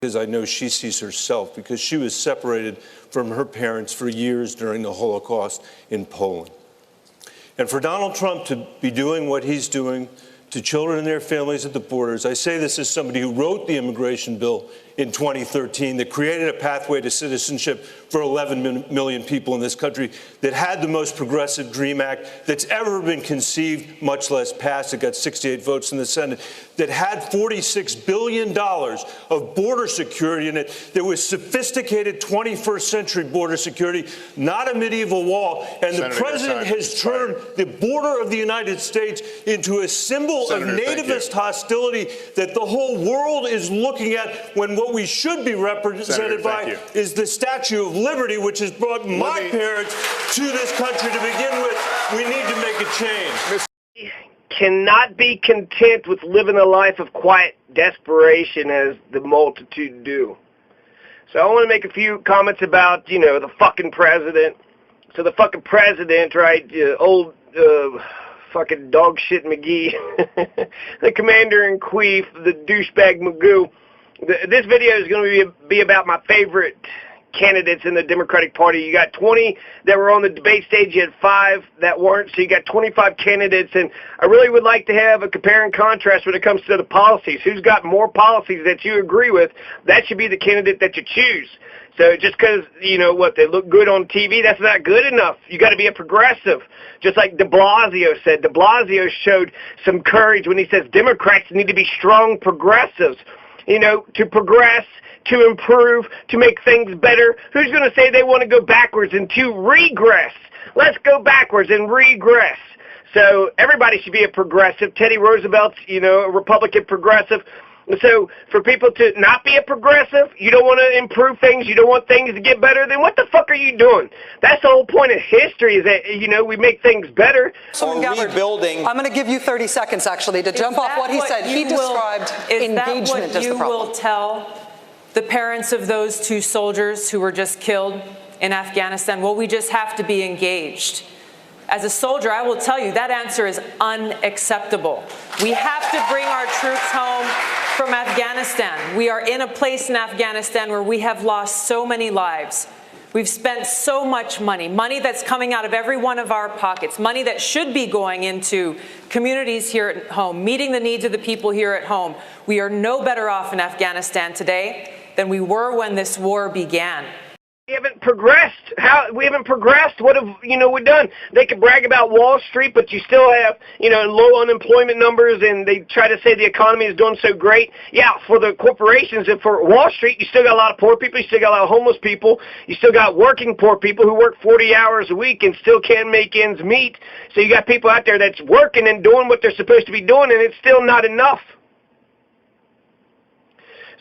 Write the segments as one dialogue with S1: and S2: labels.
S1: because I know she sees herself, because she was separated from her parents for years during the Holocaust in Poland. And for Donald Trump to be doing what he's doing to children and their families at the borders, I say this as somebody who wrote the immigration bill in 2013 that created a pathway to citizenship for 11 million people in this country, that had the most progressive DREAM Act that's ever been conceived, much less passed. It got 68 votes in the Senate, that had $46 billion of border security in it, that was sophisticated 21st century border security, not a medieval wall. And the president has turned the border of the United States into a symbol of nativist hostility that the whole world is looking at, when what we should be represented by is the Statue of Liberty, which has brought my parents to this country to begin with. We need to make a change.
S2: Cannot be content with living a life of quiet desperation as the multitude do. So I want to make a few comments about, the fucking president. So the fucking president, right, old fucking dog shit McGee, the commander-in-chief, the douchebag Magoo. This video is going to be about my favorite candidates in the Democratic Party. You got 20 that were on the debate stage. You had 5 that weren't. So you got 25 candidates. And I really would like to have a compare and contrast when it comes to the policies. Who's got more policies that you agree with? That should be the candidate that you choose. So just because, they look good on TV, that's not good enough. You got to be a progressive. Just like de Blasio said. De Blasio showed some courage when he says Democrats need to be strong progressives. To progress, to improve, to make things better. Who's going to say they want to go backwards and to regress? Let's go backwards and regress. So everybody should be a progressive. Teddy Roosevelt's, a Republican progressive. So for people to not be a progressive, you don't want to improve things, you don't want things to get better, then what the fuck are you doing? That's the whole point of history, is that, we make things better.
S3: Rebuilding. I'm going to give you 30 seconds, actually, to jump off what he said. He described engagement as the problem. Is that what you will tell the parents of those 2 soldiers who were just killed in Afghanistan? Well, we just have to be engaged. As a soldier, I will tell you that answer is unacceptable. We have to bring our troops home from Afghanistan. We are in a place in Afghanistan where we have lost so many lives. We've spent so much money that's coming out of every one of our pockets, money that should be going into communities here at home, meeting the needs of the people here at home. We are no better off in Afghanistan today than we were when this war began.
S2: We haven't progressed. We haven't progressed. What have we done? They can brag about Wall Street, but you still have low unemployment numbers, and they try to say the economy is doing so great. Yeah, for the corporations and for Wall Street, you still got a lot of poor people. You still got a lot of homeless people. You still got working poor people who work 40 hours a week and still can't make ends meet. So you got people out there that's working and doing what they're supposed to be doing, and it's still not enough.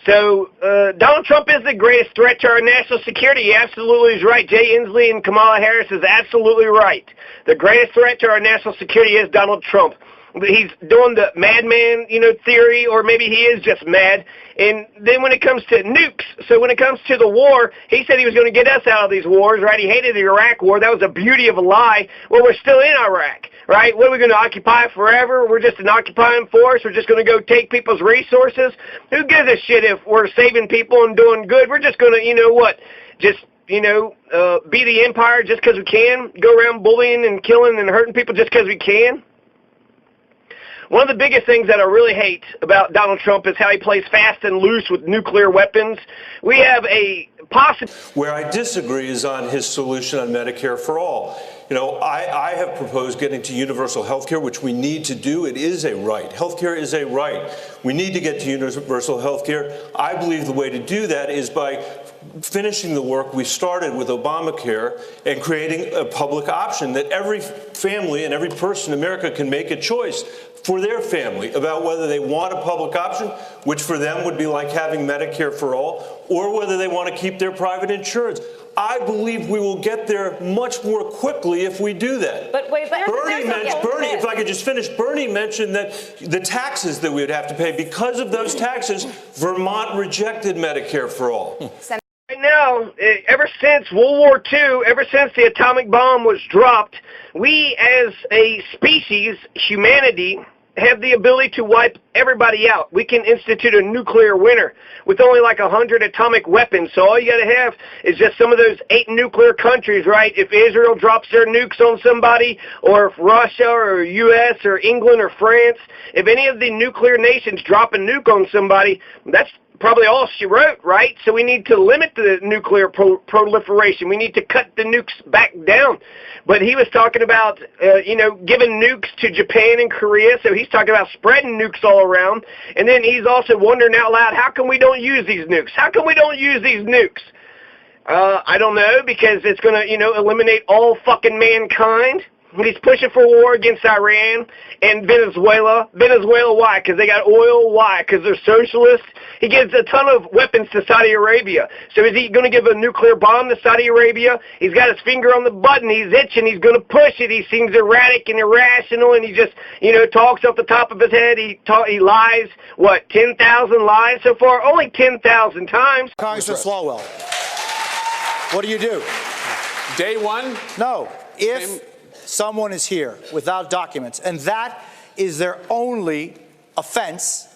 S2: So Donald Trump is the greatest threat to our national security. He absolutely is right. Jay Inslee and Kamala Harris is absolutely right. The greatest threat to our national security is Donald Trump. He's doing the madman, theory, or maybe he is just mad. And then when it comes to nukes, so when it comes to the war, he said he was going to get us out of these wars, right? He hated the Iraq war. That was the beauty of a lie. Well, we're still in Iraq, right? What, are we going to occupy forever? We're just an occupying force. We're just going to go take people's resources. Who gives a shit if we're saving people and doing good? We're just going to, just be the empire just because we can, go around bullying and killing and hurting people just because we can. One of the biggest things that I really hate about Donald Trump is how he plays fast and loose with nuclear weapons. We have a possible...
S1: Where I disagree is on his solution on Medicare for all. I have proposed getting to universal health care, which we need to do. It is a right. Health care is a right. We need to get to universal health care. I believe the way to do that is by finishing the work we started with Obamacare and creating a public option that every family and every person in America can make a choice for their family about whether they want a public option, which for them would be like having Medicare for all, or whether they want to keep their private insurance. I believe we will get there much more quickly if we do that.
S4: But wait,
S1: Bernie, if I could just finish, Bernie mentioned that the taxes that we would have to pay, because of those taxes, Vermont rejected Medicare for all.
S2: Right now, ever since World War II, ever since the atomic bomb was dropped, we as a species, humanity, have the ability to wipe everybody out. We can institute a nuclear winter with only like 100 atomic weapons. So all you got to have is just some of those 8 nuclear countries, right? If Israel drops their nukes on somebody, or if Russia or US or England or France, if any of the nuclear nations drop a nuke on somebody, that's probably all she wrote, right? So we need to limit the nuclear proliferation. We need to cut the nukes back down. But he was talking about, giving nukes to Japan and Korea, so he's talking about spreading nukes all around. And then he's also wondering out loud, how come we don't use these nukes? How come we don't use these nukes? I don't know, because it's going to, eliminate all fucking mankind. He's pushing for war against Iran and Venezuela. Venezuela, why? Because they got oil. Why? Because they're socialists. He gives a ton of weapons to Saudi Arabia. So is he going to give a nuclear bomb to Saudi Arabia? He's got his finger on the button. He's itching. He's going to push it. He seems erratic and irrational, and he just, talks off the top of his head. He lies, 10,000 lies so far? Only 10,000 times.
S4: Congressman Swalwell, what do you do?
S5: Day one?
S4: No. If someone is here without documents, and that is their only offense,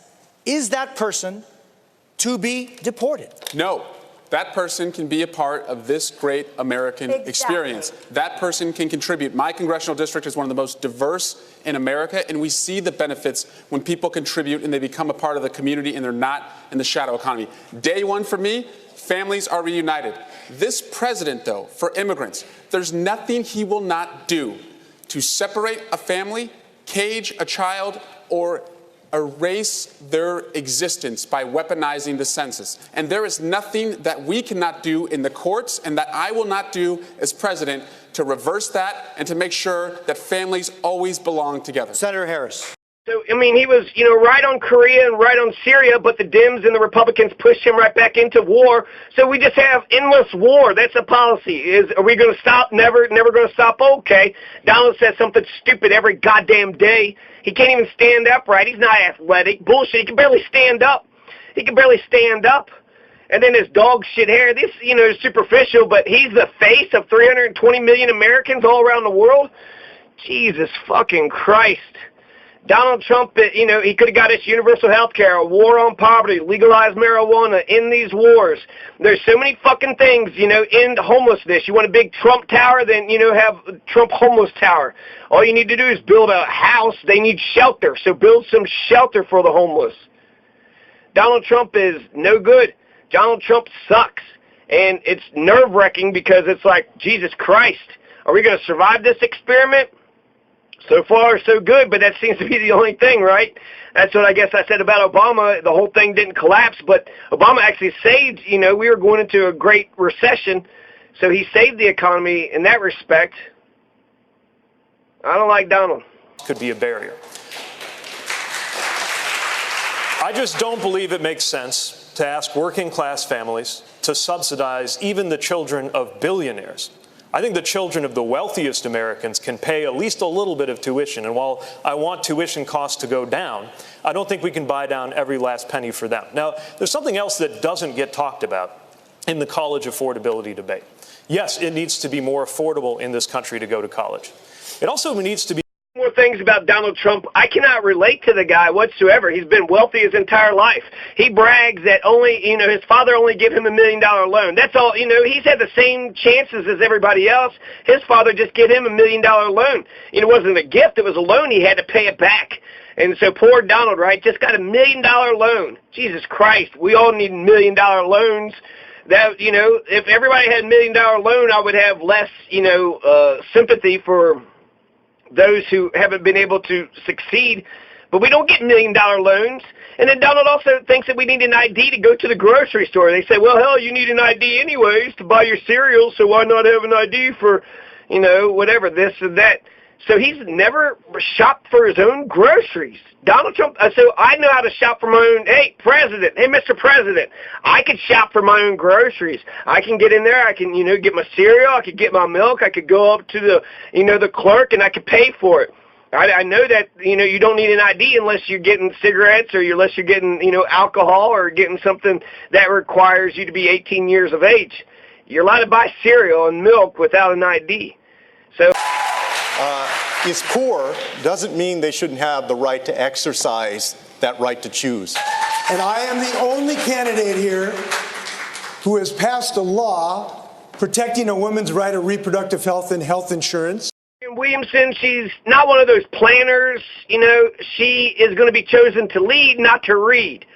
S4: is that person to be deported?
S5: No. That person can be a part of this great American experience. That person can contribute. My congressional district is one of the most diverse in America, and we see the benefits when people contribute and they become a part of the community and they're not in the shadow economy. Day one for me, families are reunited. This president, though, for immigrants, there's nothing he will not do to separate a family, cage a child, or erase their existence by weaponizing the census. And there is nothing that we cannot do in the courts and that I will not do as president to reverse that and to make sure that families always belong together.
S4: Senator Harris.
S2: So, he was, right on Korea and right on Syria, but the Dems and the Republicans pushed him right back into war. So we just have endless war. That's a policy. Are we going to stop? Never going to stop? Okay. Donald says something stupid every goddamn day. He can't even stand up right. He's not athletic. Bullshit. He can barely stand up. And then his dog shit hair. This, is superficial, but he's the face of 320 million Americans all around the world. Jesus fucking Christ. Donald Trump, he could have got us universal health care, a war on poverty, legalize marijuana, end these wars. There's so many fucking things, end homelessness. You want a big Trump tower, then, have Trump homeless tower. All you need to do is build a house. They need shelter, so build some shelter for the homeless. Donald Trump is no good. Donald Trump sucks. And it's nerve-wracking because it's like, Jesus Christ, are we going to survive this experiment? So far, so good, but that seems to be the only thing, right? That's what I guess I said about Obama. The whole thing didn't collapse, but Obama actually saved, we were going into a great recession, so he saved the economy in that respect. I don't like Donald.
S6: Could be a barrier. I just don't believe it makes sense to ask working class families to subsidize even the children of billionaires. I think the children of the wealthiest Americans can pay at least a little bit of tuition. And while I want tuition costs to go down, I don't think we can buy down every last penny for them. Now, there's something else that doesn't get talked about in the college affordability debate. Yes, it needs to be more affordable in this country to go to college. It also needs to be
S2: more things about Donald Trump. I cannot relate to the guy whatsoever. He's been wealthy his entire life. He brags that only, his father only gave him $1 million loan. That's all, he's had the same chances as everybody else. His father just gave him $1 million loan. It wasn't a gift, it was a loan. He had to pay it back. And so poor Donald, right, just got $1 million loan. Jesus Christ, we all need $1 million loans. That, if everybody had $1 million loan, I would have less, sympathy for those who haven't been able to succeed. But we don't get $1 million loans. And then Donald also thinks that we need an ID to go to the grocery store. They say, well, hell, you need an ID anyways to buy your cereal, so why not have an ID for, whatever, this and that. So he's never shopped for his own groceries. Donald Trump, so I know how to shop for my own, hey, Mr. President, I could shop for my own groceries. I can get in there, I can, get my cereal, I could get my milk, I could go up to the, the clerk and I could pay for it. I know that, you don't need an ID unless you're getting cigarettes or unless you're getting, alcohol or getting something that requires you to be 18 years of age. You're allowed to buy cereal and milk without an ID. So...
S7: is poor doesn't mean they shouldn't have the right to exercise that right to choose.
S8: And I am the only candidate here who has passed a law protecting a woman's right of reproductive health and health insurance.
S2: Williamson, she's not one of those planners. You know, she is going to be chosen to lead, not to read.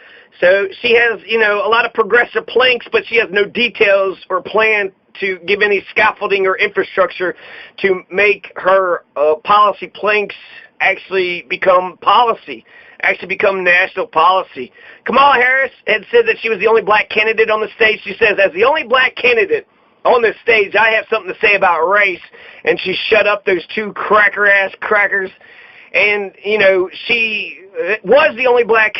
S2: So she has, you know, a lot of progressive planks, but she has no details or plan to give any scaffolding or infrastructure to make her policy planks actually become policy, actually become national policy. Kamala Harris had said that she was the only black candidate on the stage. She says, as the only black candidate on this stage, I have something to say about race, and she shut up those two cracker-ass crackers. And, you know, she was the only black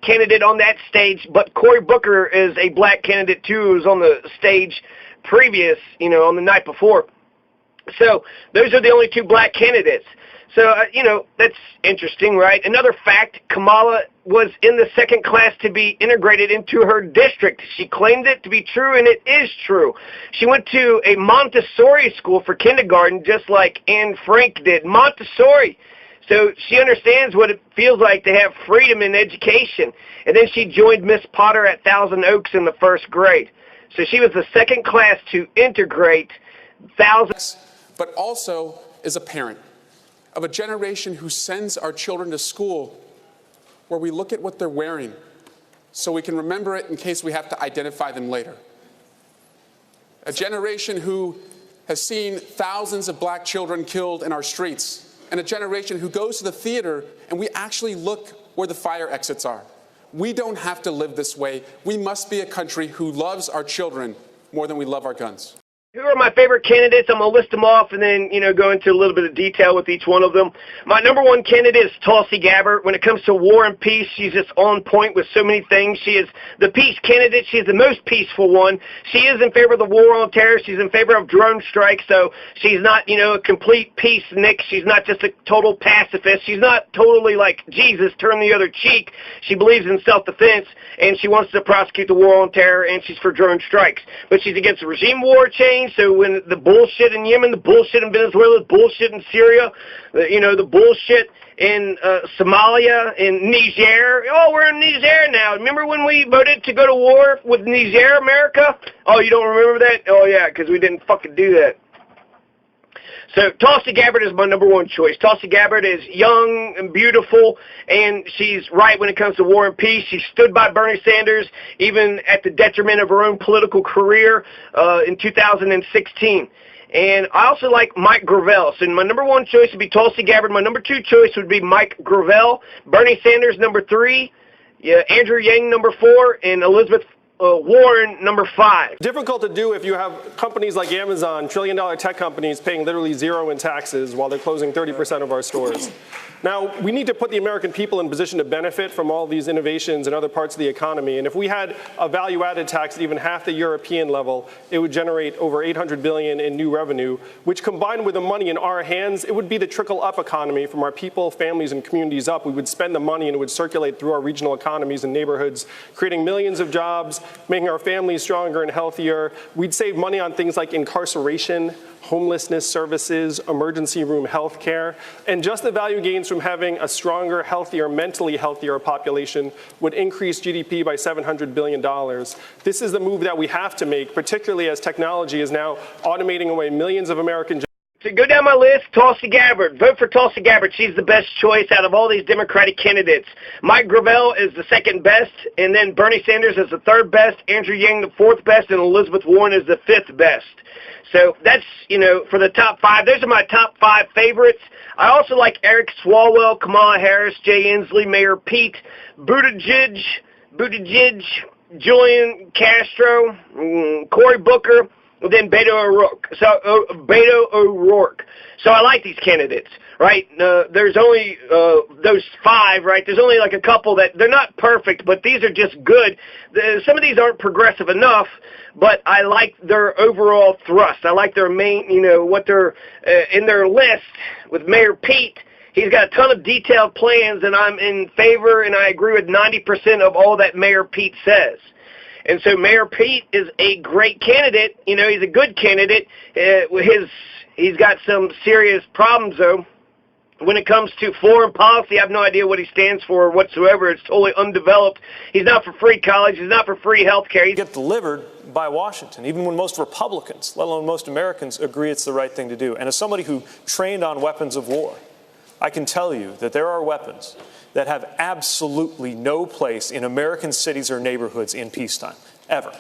S2: candidate on that stage, but Cory Booker is a black candidate, too, who was on the stage previous, you know, on the night before. So those are the only two black candidates. So, you know, that's interesting, right? Another fact, Kamala was in the second class to be integrated into her district. She claimed it to be true, and it is true. She went to a Montessori school for kindergarten, just like Anne Frank did. Montessori. So she understands what it feels like to have freedom in education. And then she joined Miss Potter at Thousand Oaks in the first grade. So she was the second class to integrate thousands.
S5: But also is a parent of a generation who sends our children to school where we look at what they're wearing so we can remember it in case we have to identify them later. A generation who has seen thousands of black children killed in our streets, and a generation who goes to the theater and we actually look where the fire exits are. We don't have to live this way. We must be a country who loves our children more than we love our guns.
S2: Who are my favorite candidates? I'm going to list them off and then, you know, go into a little bit of detail with each one of them. My number one candidate is Tulsi Gabbard. When it comes to war and peace, she's just on point with so many things. She is the peace candidate. She is the most peaceful one. She is in favor of the war on terror. She's in favor of drone strikes. So she's not, you know, a complete peacenik. She's not just a total pacifist. She's not totally like Jesus, turn the other cheek. She believes in self-defense, and she wants to prosecute the war on terror, and she's for drone strikes. But she's against regime war change. So when the bullshit in Yemen, the bullshit in Venezuela, the bullshit in Syria, you know, the bullshit in Somalia, in Niger. Oh, we're in Niger now. Remember when we voted to go to war with Niger, America? Oh, you don't remember that? Oh, yeah, because we didn't fucking do that. So Tulsi Gabbard is my number one choice. Tulsi Gabbard is young and beautiful, and she's right when it comes to war and peace. She stood by Bernie Sanders, even at the detriment of her own political career in 2016. And I also like Mike Gravel. So my number one choice would be Tulsi Gabbard. My number two choice would be Mike Gravel. Bernie Sanders, number three. Yeah, Andrew Yang, number four. And Elizabeth Warren, number 5.
S9: Difficult to do if you have companies like Amazon, trillion-dollar tech companies, paying literally zero in taxes while they're closing 30% of our stores. Now, we need to put the American people in position to benefit from all these innovations in other parts of the economy. And if we had a value-added tax at even half the European level, it would generate over $800 billion in new revenue, which combined with the money in our hands, it would be the trickle-up economy from our people, families, and communities up. We would spend the money and it would circulate through our regional economies and neighborhoods, creating millions of jobs, making our families stronger and healthier. We'd save money on things like incarceration, homelessness services, emergency room health care, and just the value gains from having a stronger, healthier, mentally healthier population would increase GDP by $700 billion. This is the move that we have to make, particularly as technology is now automating away millions of American jobs.
S2: So go down my list, Tulsi Gabbard. Vote for Tulsi Gabbard. She's the best choice out of all these Democratic candidates. Mike Gravel is the second best, and then Bernie Sanders is the third best, Andrew Yang the fourth best, and Elizabeth Warren is the fifth best. So that's, you know, for the top 5. Those are my top 5 favorites. I also like Eric Swalwell, Kamala Harris, Jay Inslee, Mayor Pete, Buttigieg, Julian Castro, Cory Booker, and then Beto O'Rourke. So I like these candidates, right? There's only those 5, right? There's only like a couple that they're not perfect, but these are just good. Some of these aren't progressive enough, but I like their overall thrust. I like their main, you know, what they're in their list with Mayor Pete. He's got a ton of detailed plans, and I'm in favor, and I agree with 90% of all that Mayor Pete says. And so Mayor Pete is a great candidate. You know, he's a good candidate. He's got some serious problems, though. When it comes to foreign policy, I have no idea what he stands for whatsoever. It's totally undeveloped. He's not for free college. He's not for free health care.
S6: Get delivered by Washington, even when most Republicans, let alone most Americans, agree it's the right thing to do. And as somebody who trained on weapons of war, I can tell you that there are weapons that have absolutely no place in American cities or neighborhoods in peacetime, ever.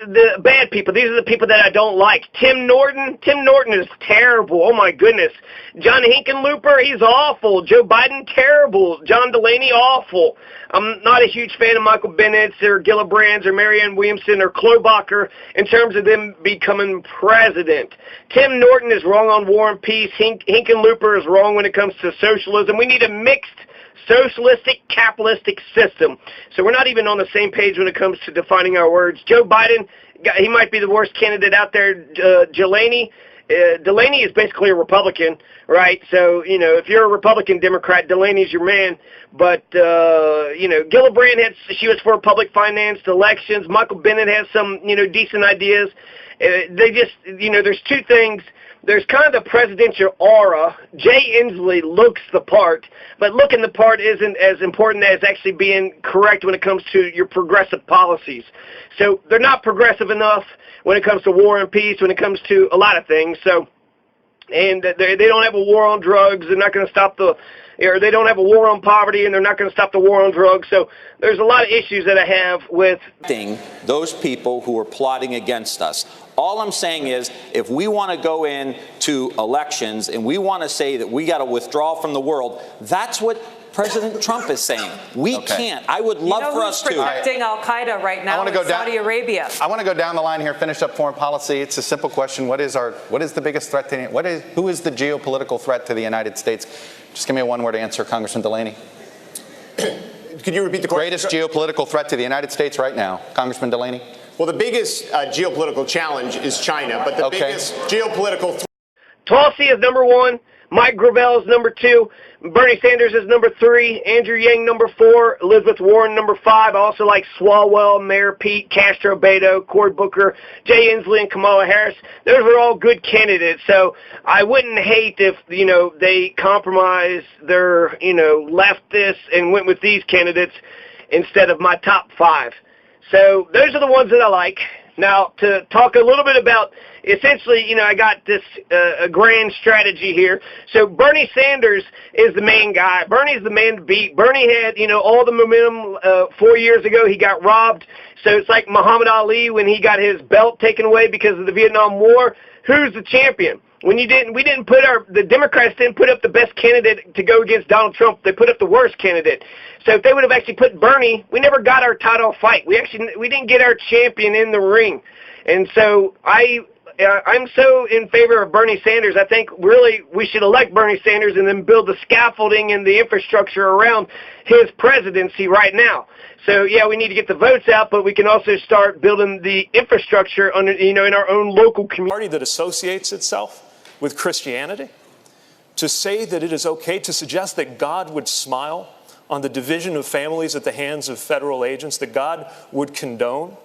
S2: The bad people. These are the people that I don't like. Tim Norton is terrible. Oh my goodness. John Hickenlooper, he's awful. Joe Biden, terrible. John Delaney, awful. I'm not a huge fan of Michael Bennett's or Gillibrands or Marianne Williamson or Klobuchar in terms of them becoming president. Tim Norton is wrong on war and peace. Hickenlooper is wrong when it comes to socialism. We need a mixed socialistic, capitalistic system. So we're not even on the same page when it comes to defining our words. Joe Biden, he might be the worst candidate out there. Delaney is basically a Republican, right? So, you know, if you're a Republican Democrat, Delaney's your man. But, you know, Gillibrand she was for public financed elections. Michael Bennett has some, you know, decent ideas. They just, you know, there's two things. There's kind of the presidential aura. Jay Inslee looks the part, but looking the part isn't as important as actually being correct when it comes to your progressive policies. So they're not progressive enough when it comes to war and peace, when it comes to a lot of things. So, and they don't have a war on drugs. They're not going to stop or they don't have a war on poverty, and they're not going to stop the war on drugs. So there's a lot of issues that I have with
S10: those people who are plotting against us. All I'm saying is, if we want to go into elections and we want to say that we got to withdraw from the world, that's what President Trump is saying. We can't. I would love for us to.
S3: Protecting Al Qaeda right now in Saudi Arabia.
S11: I want to go down the line here, finish up foreign policy. It's a simple question. What is the biggest threat to who is the geopolitical threat to the United States? Just give me a one-word answer, Congressman Delaney.
S12: Could you repeat the question?
S11: Greatest geopolitical threat to the United States right now, Congressman Delaney?
S12: Well, the biggest geopolitical challenge is China, but the biggest geopolitical threat.
S2: Tulsi is number 1. Mike Gravel is number 2. Bernie Sanders is number 3. Andrew Yang number 4. Elizabeth Warren number 5. I also like Swalwell, Mayor Pete, Castro Beto, Cory Booker, Jay Inslee, and Kamala Harris. Those are all good candidates. So I wouldn't hate if, you know, they compromised their, you know, leftists and went with these candidates instead of my top 5. So those are the ones that I like. Now, to talk a little bit about, essentially, you know, I got this a grand strategy here. So Bernie Sanders is the main guy. Bernie's the man to beat. Bernie had, you know, all the momentum 4 years ago. He got robbed. So it's like Muhammad Ali when he got his belt taken away because of the Vietnam War. Who's the champion? The Democrats didn't put up the best candidate to go against Donald Trump. They put up the worst candidate. So if they would have actually put Bernie, we never got our title fight. We didn't get our champion in the ring. And so I'm so in favor of Bernie Sanders. I think really we should elect Bernie Sanders and then build the scaffolding and the infrastructure around his presidency right now. So yeah, we need to get the votes out, but we can also start building the infrastructure in our own local community.
S6: Party that associates itself with Christianity, to say that it is okay to suggest that God would smile on the division of families at the hands of federal agents, that God would condone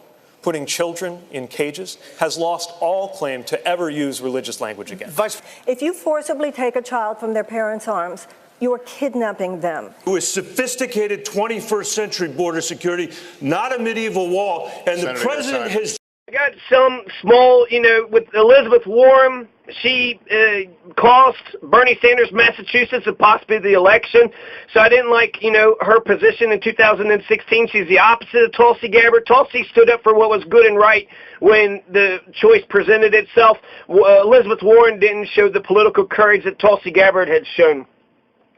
S6: putting children in cages, has lost all claim to ever use religious language again.
S13: If you forcibly take a child from their parents' arms, you are kidnapping them.
S1: With sophisticated 21st century border security, not a medieval wall, and the president has...
S2: I got some small, with Elizabeth Warren, she cost Bernie Sanders Massachusetts and possibly the election. So I didn't like, her position in 2016. She's the opposite of Tulsi Gabbard. Tulsi stood up for what was good and right when the choice presented itself. Elizabeth Warren didn't show the political courage that Tulsi Gabbard had shown.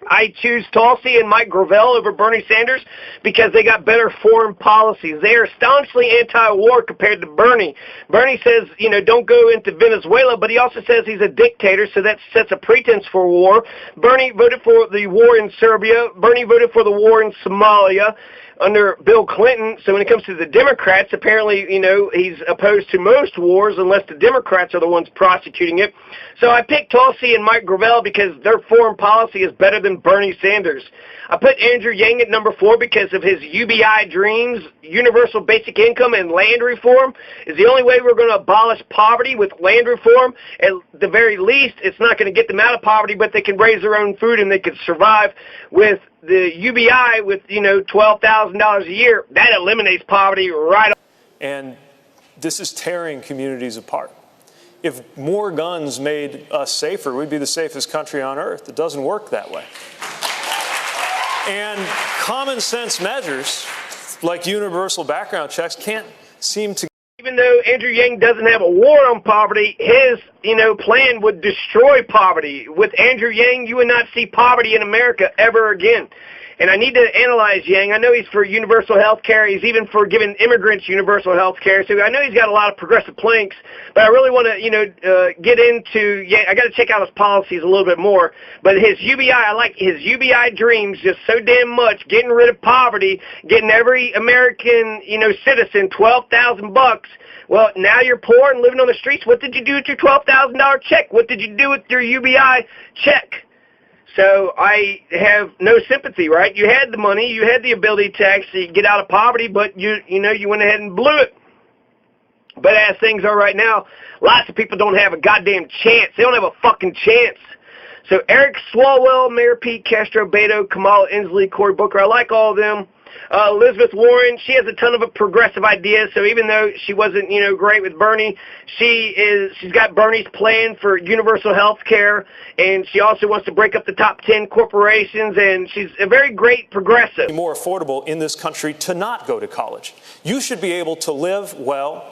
S2: I choose Tulsi and Mike Gravel over Bernie Sanders because they got better foreign policies. They are staunchly anti-war compared to Bernie. Bernie says, don't go into Venezuela, but he also says he's a dictator, so that sets a pretense for war. Bernie voted for the war in Serbia. Bernie voted for the war in Somalia. under Bill Clinton. So when it comes to the Democrats, apparently, he's opposed to most wars unless the Democrats are the ones prosecuting it. So I picked Tulsi and Mike Gravel because their foreign policy is better than Bernie Sanders. I put Andrew Yang at number 4 because of his UBI dreams. Universal basic income and land reform is the only way we're going to abolish poverty. With land reform, at the very least, it's not going to get them out of poverty, but they can raise their own food and they can survive. With the UBI, with $12,000 a year, that eliminates poverty right off.
S6: And this is tearing communities apart. If more guns made us safer, we'd be the safest country on earth. It doesn't work that way. And common sense measures like universal background checks can't seem to.
S2: Even though Andrew Yang doesn't have a war on poverty, his plan would destroy poverty. With Andrew Yang, you would not see poverty in America ever again. And I need to analyze Yang. I know he's for universal health care. He's even for giving immigrants universal health care. So I know he's got a lot of progressive planks. But I really want to, get into Yang. I got to check out his policies a little bit more. But his UBI, I like his UBI dreams just so damn much. Getting rid of poverty, getting every American, citizen $12,000. Well, now you're poor and living on the streets. What did you do with your $12,000 check? What did you do with your UBI check? So I have no sympathy, right? You had the money, you had the ability to actually get out of poverty, but you went ahead and blew it. But as things are right now, lots of people don't have a goddamn chance. They don't have a fucking chance. So Eric Swalwell, Mayor Pete, Castro Beto, Kamala Inslee, Cory Booker, I like all of them. Elizabeth Warren, she has a ton of progressive ideas, so even though she wasn't, great with Bernie, she's got Bernie's plan for universal health care, and she also wants to break up the top 10 corporations, and she's a very great progressive.
S6: More affordable in this country to not go to college. You should be able to live well,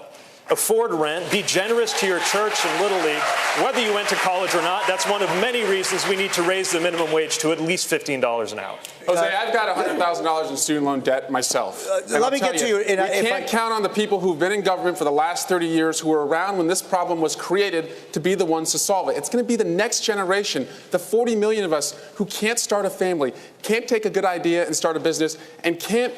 S6: afford rent, be generous to your church and Little League, whether you went to college or not. That's one of many reasons we need to raise the minimum wage to at least $15 an hour.
S5: Jose, I've got $100,000 in student loan debt myself.
S4: Let me get to you.
S5: We can't count on the people who've been in government for the last 30 years who were around when this problem was created to be the ones to solve it. It's going to be the next generation, the 40 million of us who can't start a family, can't take a good idea and start a business, and can't